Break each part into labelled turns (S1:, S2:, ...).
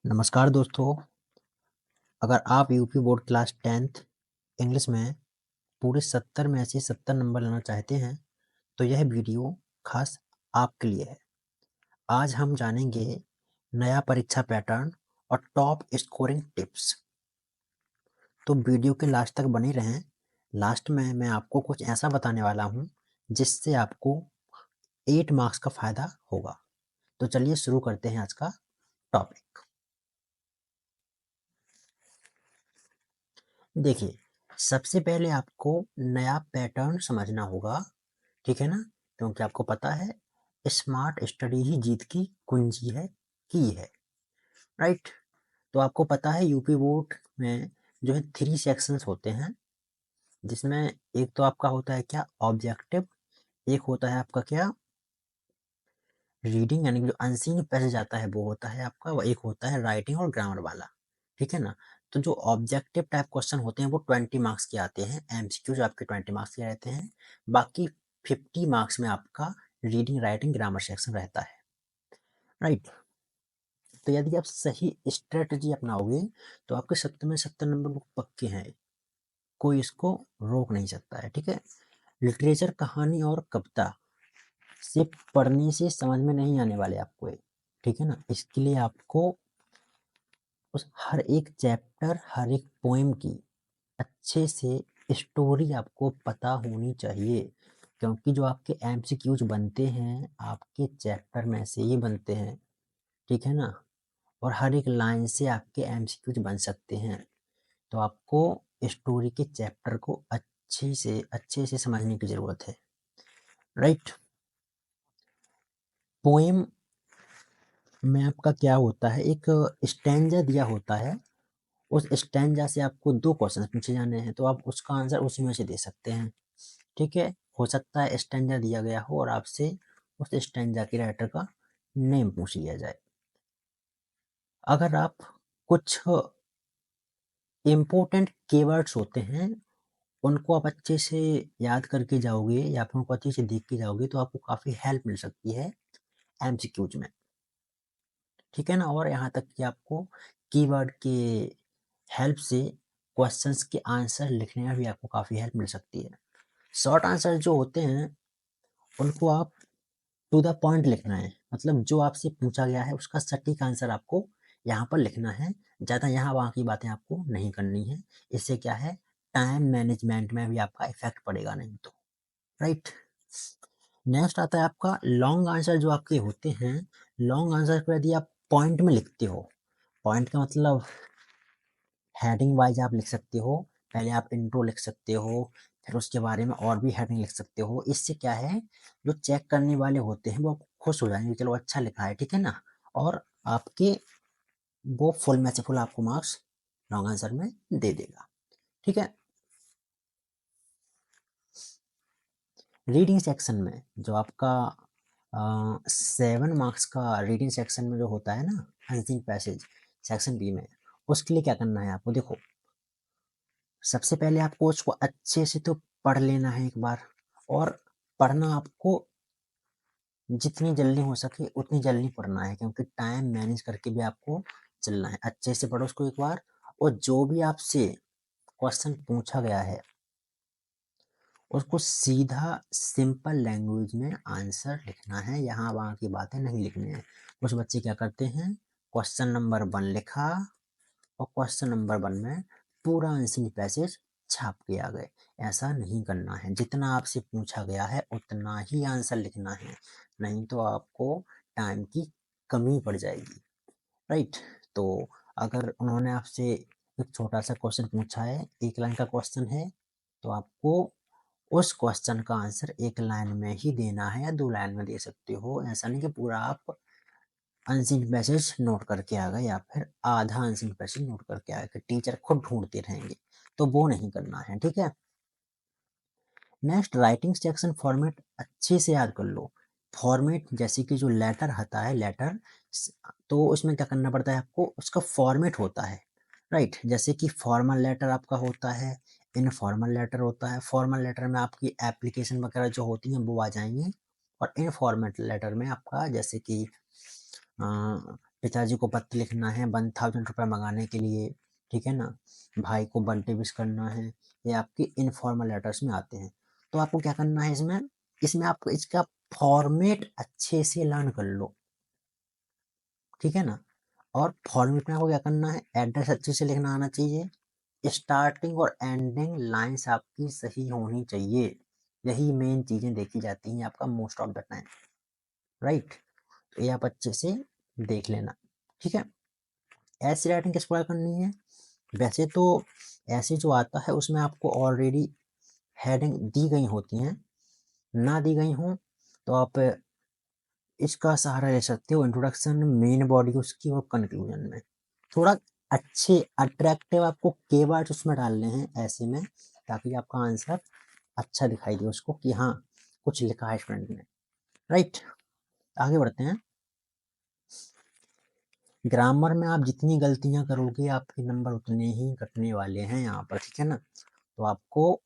S1: नमस्कार दोस्तों, अगर आप UP board class 10th English में पूरे 70 में से 70 नंबर लाना चाहते हैं, तो यह वीडियो खास आपके लिए है। आज हम जानेंगे नया परीक्षा पैटर्न और टॉप स्कोरिंग टिप्स। तो वीडियो के लास्ट तक बने रहें। लास्ट में मैं आपको कुछ ऐसा बताने वाला हूँ जिससे आपको 8 मार्क्स का फ़ायदा होगा। तो चलिए शुरू करते हैं आज का टॉपिक। देखिए, सबसे पहले आपको नया पैटर्न समझना होगा, ठीक है ना? क्योंकि आपको पता है स्मार्ट स्टडी ही जीत की कुंजी है, की है, राइट? तो आपको पता है यूपी बोर्ड में जो है 3 सेक्शंस होते हैं, जिसमें एक तो आपका होता है क्या ऑब्जेक्टिव, एक होता है आपका क्या रीडिंग यानी कि जो अनसीन पैसेज आता है वो होता है आपका, और एक होता है राइटिंग और ग्रामर वाला, ठीक है ना? तो जो ऑब्जेक्टिव टाइप क्वेश्चन होते हैं वो 20 मार्क्स के आते हैं, एमसीक्यूज आपके 20 मार्क्स के रहते हैं, बाकी 50 मार्क्स में आपका रीडिंग राइटिंग ग्रामर सेक्शन रहता है, राइट? तो यदि आप सही स्ट्रेटजी अपनाओगे तो आपके 70 में 70 नंबर वो पक्के हैं, कोई इसको रोक नहीं सकता है, ठीक है? लिटरेचर कहानी और कविता सिर्फ पढ़ने से समझ में नहीं आने वाले आपको ये, ठीक है ना? इसके लिए आपको उस हर एक चैप्टर, हर एक पोएम की अच्छे से स्टोरी आपको पता होनी चाहिए, क्योंकि जो आपके एमसीक्यूज बनते हैं, आपके चैप्टर में से ही बनते हैं, ठीक है ना? और हर एक लाइन से आपके एमसीक्यूज बन सकते हैं। तो आपको स्टोरी के चैप्टर को अच्छे से समझने की ज़रूरत है, राइट? पोएम में आपका क्या होता है, एक स्टैंजा दिया होता है, उस स्टैंजा से आपको 2 क्वेश्चन पूछे जाने हैं, तो आप उसका आंसर उसी में से दे सकते हैं, ठीक है? हो सकता है स्टैंजा दिया गया हो और आपसे उस स्टैंजा के राइटर का नेम पूछ लिया जाए। अगर आप कुछ इम्पोर्टेंट कीवर्ड्स होते हैं, उनको आप अच्छे से याद करके जाओगे या फिर उनको अच्छे से देख के जाओगे तो आपको काफ़ी हेल्प मिल सकती है एमसीक्यूज में, ठीक है ना? और यहाँ तक कि आपको कीवर्ड के हेल्प से क्वेश्चंस के आंसर लिखने में भी आपको काफ़ी हेल्प मिल सकती है। शॉर्ट आंसर जो होते हैं उनको आप टू द पॉइंट लिखना है, मतलब जो आपसे पूछा गया है उसका सटीक आंसर आपको यहाँ पर लिखना है, ज़्यादा यहाँ वहाँ की बातें आपको नहीं करनी है। इससे क्या है, टाइम मैनेजमेंट में भी आपका इफेक्ट पड़ेगा नहीं तो, राइट? नेक्स्ट आता है आपका लॉन्ग आंसर जो आपके होते हैं। लॉन्ग आंसर को यदि आप पॉइंट में लिखते हो, पॉइंट का मतलब हेडिंग वाइज आप लिख सकते हो, पहले आप इंट्रो लिख सकते हो, फिर उसके बारे में और भी हेडिंग लिख सकते हो। इससे क्या है, जो चेक करने वाले होते हैं वो खुश हो जाएंगे, चलो अच्छा लिखा है, ठीक है ना? और आपके वो फुल में से फुल आपको मार्क्स लॉन्ग आंसर में दे देगा, ठीक है? रीडिंग सेक्शन में जो आपका 7 मार्क्स का रीडिंग सेक्शन में जो होता है ना, अनसीन पैसेज सेक्शन बी में, उसके लिए क्या करना है आपको, देखो सबसे पहले आपको उसको अच्छे से तो पढ़ लेना है एक बार, और पढ़ना आपको जितनी जल्दी हो सके उतनी जल्दी पढ़ना है, क्योंकि टाइम मैनेज करके भी आपको चलना है। अच्छे से पढ़ो उसको एक बार, और जो भी आपसे क्वेश्चन पूछा गया है उसको सीधा सिंपल लैंग्वेज में आंसर लिखना है, यहाँ वहाँ की बातें नहीं लिखनी है। कुछ बच्चे क्या करते हैं, क्वेश्चन नंबर 1 लिखा और क्वेश्चन नंबर 1 में पूरा आंसर पैसेज छाप के आ गए। ऐसा नहीं करना है, जितना आपसे पूछा गया है उतना ही आंसर लिखना है, नहीं तो आपको टाइम की कमी पड़ जाएगी, राइट? तो अगर उन्होंने आपसे एक छोटा सा क्वेश्चन पूछा है, 1 लाइन का क्वेश्चन है, तो आपको उस क्वेश्चन का आंसर 1 लाइन में ही देना है या 2 लाइन में दे सकते हो। ऐसा नहीं कि पूरा आप अनसीन पैसेज नोट करके आ गए या फिर आधा अनसीन पैसेज नोट करके आ गए, टीचर खुद ढूंढते रहेंगे, तो वो नहीं करना है, ठीक है? नेक्स्ट राइटिंग सेक्शन फॉर्मेट अच्छे से याद कर लो। फॉर्मेट जैसे कि जो लेटर आता है, लेटर, तो उसमें क्या करना पड़ता है आपको, उसका फॉर्मेट होता है, राइट? जैसे कि फॉर्मल लेटर आपका होता है, इनफॉर्मल लेटर होता है। फॉर्मल लेटर में आपकी एप्लीकेशन वगैरह जो होती हैं वो आ जाएंगी, और इनफॉर्मल लेटर में आपका जैसे कि पिताजी को पत्र लिखना है 1000 रुपये मंगाने के लिए, ठीक है ना, भाई को बर्थडे विश करना है, ये आपके इनफॉर्मल लेटर्स में आते हैं। तो आपको क्या करना है इसमें, इसमें आपको इसका फॉर्मेट अच्छे से लर्न कर लो, ठीक है ना। और फॉर्मेट में आपको क्या करना है, एड्रेस अच्छे से लिखना आना चाहिए, स्टार्टिंग और एंडिंग लाइंस आपकी सही होनी चाहिए। यही मेन चीजें देखी जाती हैं आपका most of the time, right. तो ये आप अच्छे से देख लेना, ठीक है। ऐसी राइटिंग किस प्रकार करनी है, वैसे तो ऐसे जो आता है उसमें आपको ऑलरेडी हेडिंग दी गई होती हैं, ना दी गई हों तो आप इसका सहारा ले सकते हो, इंट्रोडक्शन, मेन बॉडी उसकी और कंक्लूजन में। थोड़ा अच्छे अट्रैक्टिव आपको कीवर्ड्स उसमें डालने हैं ऐसे में, ताकि आपका आंसर अच्छा दिखाई दे उसको कि हाँ कुछ लिखा है स्टूडेंट ने, राइट। आगे बढ़ते हैं। ग्रामर में आप जितनी गलतियां करोगे आपके नंबर उतने ही कटने वाले हैं यहाँ पर, ठीक है ना। तो आपको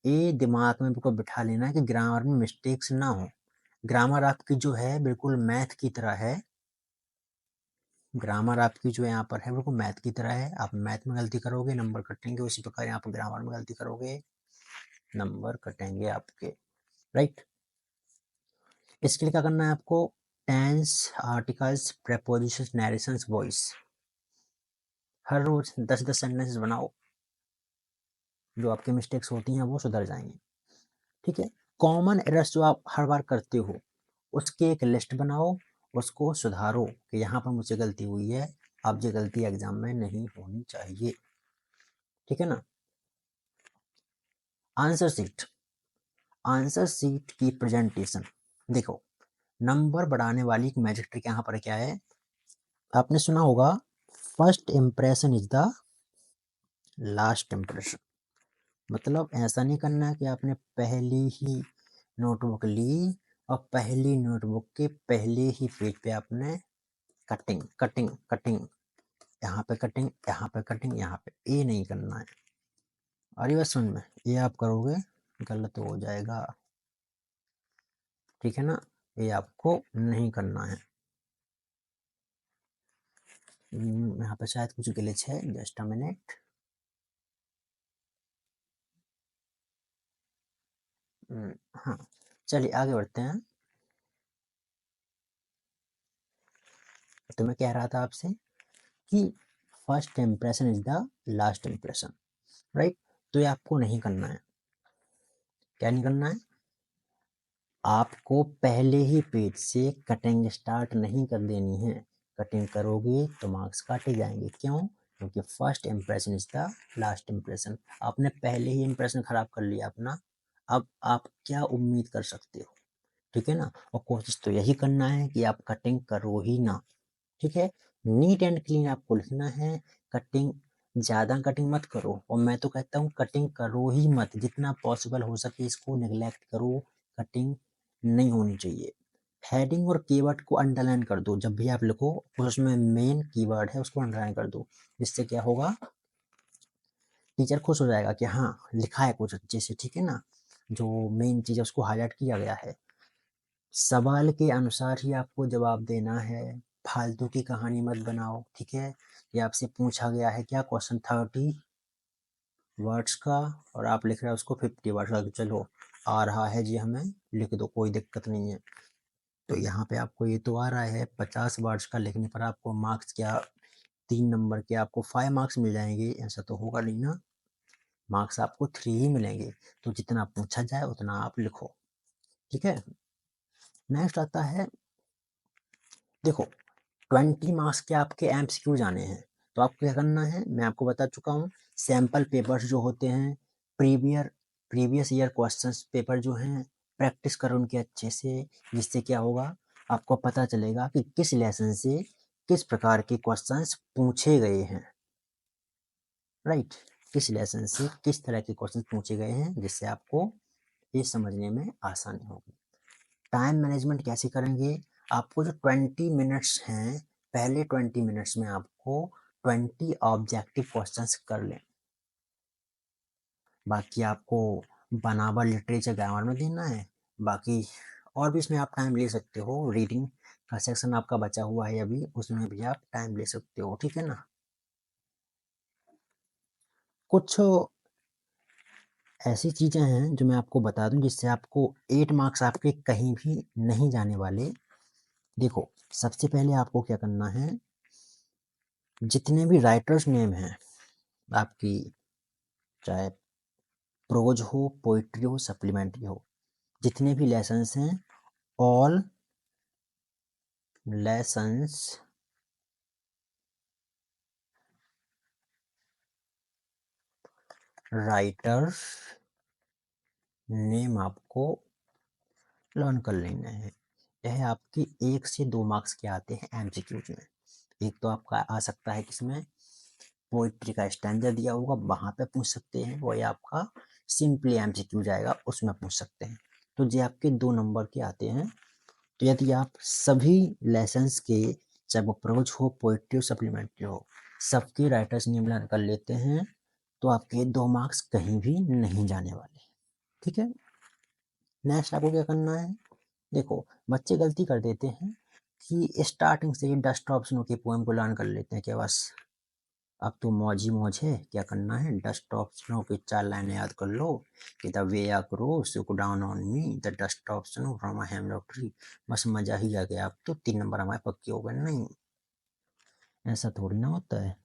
S1: ये दिमाग में बिल्कुल बिठा लेना है कि ग्रामर में मिस्टेक्स ना हो। ग्रामर आपकी जो है बिल्कुल मैथ की तरह है, ग्रामर आपकी जो यहाँ पर है बिल्कुल मैथ की तरह है। आप मैथ में गलती करोगे नंबर कटेंगे, उसी प्रकार यहाँ पर ग्रामर में गलती करोगे नंबर कटेंगे आपके, राइट। इसके लिए क्या करना है आपको, tense, articles, prepositions, narrations, voice, हर रोज 10-10 सेंटेंसेस बनाओ, जो आपकी मिस्टेक्स होती हैं वो सुधर जाएंगी, ठीक है। कॉमन एरर्स जो आप हर बार करते हो उसकी एक लिस्ट बनाओ, उसको सुधारो कि यहाँ पर मुझसे गलती हुई है, अब ये गलती एग्जाम में नहीं होनी चाहिए, ठीक है ना। आंसर सीट, आंसर सीट की प्रेजेंटेशन देखो, नंबर बढ़ाने वाली एक मैजिक ट्रिक यहाँ पर क्या है, आपने सुना होगा first impression is the last impression. मतलब ऐसा नहीं करना है कि आपने पहली ही नोटबुक ली और पहली नोटबुक के पहले ही पेज पे आपने कटिंग कटिंग कटिंग, यहाँ पे कटिंग, यहाँ पे कटिंग, यहाँ पे, ये नहीं करना है। और ये बस सुन में, ये आप करोगे गलत हो जाएगा, ठीक है ना, ये आपको नहीं करना है। यहाँ पे शायद कुछ ग्लिच है, जस्ट अ मिनट। हाँ, चलिए आगे बढ़ते हैं। तो मैं कह रहा था आपसे कि first impression is the last impression, right. तो ये आपको नहीं करना है, क्या नहीं करना है, आपको पहले ही पेज से कटिंग स्टार्ट नहीं कर देनी है। कटिंग करोगे तो मार्क्स काटे जाएंगे, क्यों, क्योंकि first impression is the last impression. आपने पहले ही इम्प्रेशन खराब कर लिया अपना, अब आप क्या उम्मीद कर सकते हो, ठीक है ना। और कोशिश तो यही करना है कि आप कटिंग करो ही ना, ठीक है। नीट एंड क्लीन आपको लिखना है, कटिंग ज़्यादा कटिंग मत करो, और मैं तो कहता हूँ कटिंग करो ही मत, जितना पॉसिबल हो सके इसको नेग्लेक्ट करो, कटिंग नहीं होनी चाहिए। हेडिंग और कीवर्ड को अंडरलाइन कर दो, जब भी आप लिखो उसमें मेन कीवर्ड है उसको अंडरलाइन कर दो, जिससे क्या होगा, टीचर खुश हो जाएगा कि हाँ लिखा है कुछ अच्छे से, ठीक है ना, जो मेन चीज़ है उसको हाईलाइट किया गया है। सवाल के अनुसार ही आपको जवाब देना है, फालतू की कहानी मत बनाओ, ठीक है। ये आपसे पूछा गया है क्या क्वेश्चन 30 वर्ड्स का, और आप लिख रहे हैं उसको 50 वर्ड्स का, तो चलो आ रहा है जी, हमें लिख दो, कोई दिक्कत नहीं है। तो यहाँ पे आपको ये तो आ रहा है 50 वर्ड्स का लिखने पर आपको मार्क्स क्या, 3 नंबर के आपको 5 मार्क्स मिल जाएंगे, ऐसा तो होगा नहीं ना, मार्क्स आपको 3 ही मिलेंगे। तो जितना पूछा जाए उतना आप लिखो, ठीक है। नेक्स्ट आता है, देखो 20 मार्क्स के आपके एमसीक्यू जाने हैं, तो आपको क्या करना है, मैं आपको बता चुका हूँ। सैम्पल पेपर्स जो होते हैं, प्रीवियस ईयर क्वेश्चंस पेपर जो हैं, प्रैक्टिस करो उनके अच्छे से, जिससे क्या होगा, आपको पता चलेगा कि किस लेसन से किस प्रकार के क्वेश्चंस पूछे गए हैं, राइट। किस लेसन से किस तरह के क्वेश्चन पूछे गए हैं, जिससे आपको ये समझने में आसानी होगी। टाइम मैनेजमेंट कैसे करेंगे, आपको जो 20 मिनट्स हैं, पहले 20 मिनट्स में आपको 20 ऑब्जेक्टिव क्वेश्चंस कर लें। बाकी आपको बनावट, लिटरेचर, ग्रामर में देना है, बाकी और भी इसमें आप टाइम ले सकते हो, रीडिंग का सेक्शन आपका बचा हुआ है अभी, उसमें भी आप टाइम ले सकते हो, ठीक है ना। कुछ ऐसी चीज़ें हैं जो मैं आपको बता दूं जिससे आपको 8 मार्क्स आपके कहीं भी नहीं जाने वाले। देखो, सबसे पहले आपको क्या करना है, जितने भी राइटर्स नेम हैं आपकी, चाहे प्रोज हो, पोइट्री हो, सप्लीमेंट्री हो, जितने भी लेसन्स हैं, ऑल लेसन्स राइटर्स नेम आपको लर्न कर लेना है। यह आपके 1 से 2 मार्क्स के आते हैं एमसीक्यूज में। एक तो आपका आ सकता है किसमें, पोइट्री का स्टैंडर्ड दिया होगा वहां पे पूछ सकते हैं, वही आपका सिंपली एमसीक्यू जाएगा उसमें पूछ सकते हैं। तो ये आपके 2 नंबर के आते हैं। तो यदि आप सभी लेसन्स के, चाहे वो प्रोज हो, पोइट्री हो, सप्लीमेंट्री हो, सबके राइटर्स नेम लर्न कर लेते हैं तो आपके 2 मार्क्स कहीं भी नहीं जाने वाले, ठीक है। नेक्स्ट आपको क्या करना है, देखो बच्चे गलती कर देते हैं कि स्टार्टिंग से ही डस्ट ऑप्शनों के पोएम को लर्न कर लेते हैं कि बस अब तो मौज ही मौज है। क्या करना है, डस्ट ऑप्शनों की 4 लाइनें याद कर लो कि the way a crow shook down on me the dust of snow from a hemlock tree. बस मजा ही आ गया, अब तो 3 नंबर हमारे पक्के हो गए। नहीं, ऐसा थोड़ी ना होता है।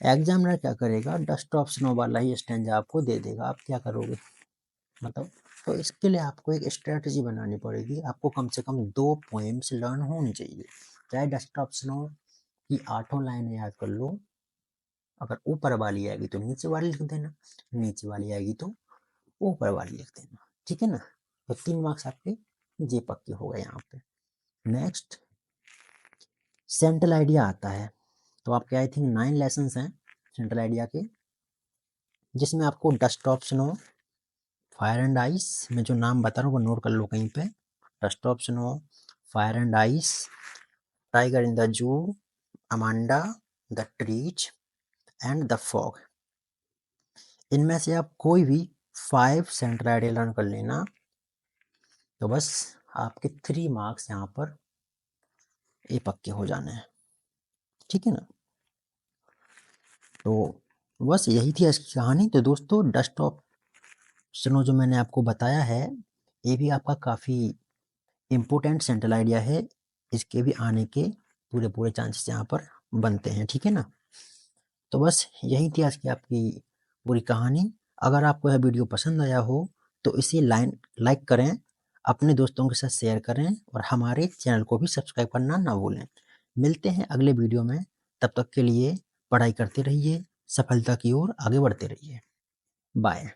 S1: एग्जामिनर क्या करेगा, डस्ट ऑप्शनों वाला ही स्टैंजा आपको दे देगा, आप क्या करोगे मतलब। तो इसके लिए आपको एक स्ट्रेटजी बनानी पड़ेगी, आपको कम से कम 2 पोएम्स लर्न होनी चाहिए। चाहे डेस्कटॉप ऑप्शनों की 8 लाइनें याद कर लो, अगर ऊपर वाली आएगी तो नीचे वाली लिख देना, नीचे वाली आएगी तो ऊपर वाली लिख देना, ठीक है ना। तो 3 मार्क्स आपके ये पक्के हो गए यहाँ पे। नेक्स्ट सेंट्रल आइडिया आता है। तो आपके आई थिंक 9 लेसन हैं सेंट्रल आइडिया के, जिसमें आपको dust of snow, fire and ice, मैं जो नाम बता रहा हूँ वो नोट कर लो कहीं पे। Dust of snow, fire and ice, tiger in the zoo, Amanda, the trees and the fog. इनमें से आप कोई भी 5 सेंट्रल आइडिया लर्न कर लेना, तो बस आपके 3 मार्क्स यहाँ पर ये पक्के हो जाने हैं, ठीक है ना। तो बस यही थी आज की कहानी। तो दोस्तों डस्ट ऑप्शनों जो मैंने आपको बताया है, ये भी आपका काफ़ी इम्पोर्टेंट सेंट्रल आइडिया है, इसके भी आने के पूरे पूरे चांसेस यहाँ पर बनते हैं, ठीक है ना। तो बस यही थी आज की आपकी पूरी कहानी। अगर आपको यह वीडियो पसंद आया हो तो इसे लाइक करें, अपने दोस्तों के साथ शेयर करें और हमारे चैनल को भी सब्सक्राइब करना ना भूलें। मिलते हैं अगले वीडियो में, तब तक के लिए पढ़ाई करते रहिए, सफलता की ओर आगे बढ़ते रहिए। बाय।